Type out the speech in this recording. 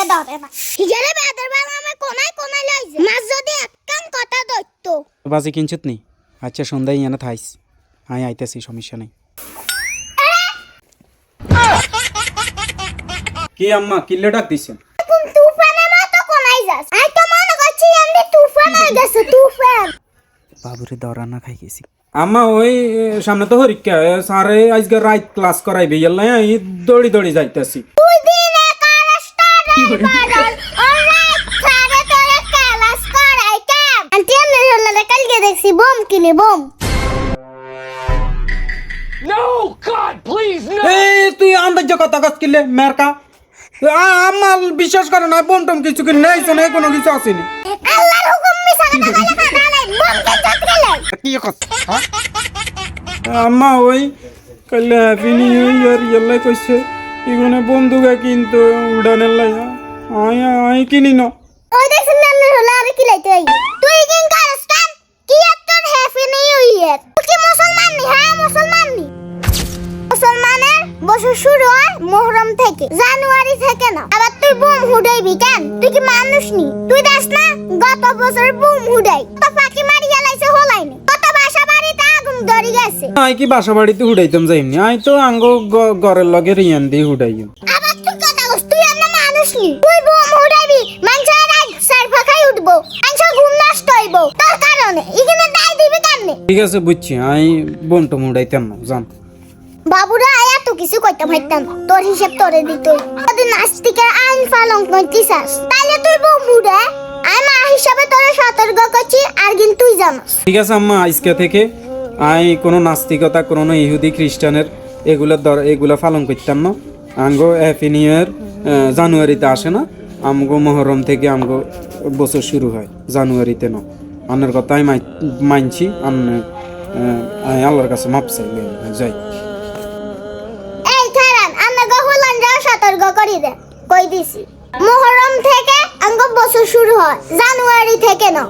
হিজা ধরে না হিজারে বেদের বেলা আমি কোনায় লইছে মাছ যদি একদম কথা দইতো বাজি কিনছত নি আচ্ছা সন্ধ্যায় এনে থাইস আই আইতেছি সমস্যা নাই কি আম্মা কিল্লে ডাক দিছেন তুমি তুফানের মতো কোনায় যাস আই তো মনে করছি আমি তুফান হয়ে গেছে তুফান বাবুরে দরা না খাই গেছি আম্মা ওই সামনে তো পরীক্ষা স্যারে আজকে রাইট ক্লাস করাইবে ইয়াল্লা এই দড়ি যাইতাছি তুই দিনে কালাসটা রাইবার অলরাইট সারে তোরে ক্লাস করাই কেন আন্টি আমি হলে কালকে দেখছি বোম কিনে bomb No, God, please, no! এই তুই আন্দাজ কথা কাজ কিলে মেরকা আমার বিশ্বাস করে না বোম টম কিছু কিনে নাই শোনে কোনো কিছু আসেনি আল্লাহর হুকুম মিছা কথা কইলে খাতা নাই বোম কে চট গেলে কি কথা আম্মা ওই কালে হ্যাপি নিউ ইয়ার ইয়াল্লা কইছে ইগনে বন্দুকা কিন্তু উড়ানের লাইয়া আই কিনি ন ওই দেখছিস না আমি হলে আর কি লাইতে আই তুই কিন কারস্তান কি তোর হ্যাপি নিউ ইয়ার তুই কি মুসলমান নি হ্যাঁ মুসলমান নি মুসলমানের বছর শুরু হয় মুহররম থেকে জানুয়ারি থেকে না আবার তুই বোম হুডাইবি কেন তুই কি মানুষ নি তুই দেখ না গত বছর বোম হুডাই তো ফাঁকি মারি গেলাইছে হলাইনি কত বাসা বাড়িতে আগুন ধরে গেছে আই কি বাসা বাড়িতে হুডাইতাম যাইমনি আই তো আঙ্গ ঘরের লগে রিয়ান দি হুডাইম আবার তুই কথা কস তুই এমন মানুষ নি তুই বোম হুডাইবি মানুষের রাত সারফা খাই উঠবো মানুষের ঘুম নষ্ট হইব তোর কারণে এখানে দায় দিবি কেমনে ঠিক আছে বুঝছি আই বোম টম উড়াইতাম না জান বাবুরা এত কিছু কইতে পারতাম তোর হিসেব তোরে দিতই যদি নাস্তিকের আইন পালন করতিস তাহলে তুই বমুড়ে আমি মা হিসাবে তোরে সতর্ক করছি আর কিন্তু তুই জানাস ঠিক আছে আম্মা আজকে থেকে আই কোনো নাস্তিকতা কোনো ইহুদি খ্রিস্টানের এগুলা পালন করতাম না আঙ্গো হ্যাপি নিউ ইয়ার জানুয়ারিতে আসে না আমগো মহরম থেকে আমগো বছর শুরু হয় জানুয়ারিতে না আন্নার কথা আমি মানছি আমি আল্লাহর কাছে মাপ চাইলে যাই এই খারান আমরা গহলান যা সতর্ক করি দে কই দিছি মুহররম থেকে আঙ্গ বছর শুরু হয় জানুয়ারি থেকে না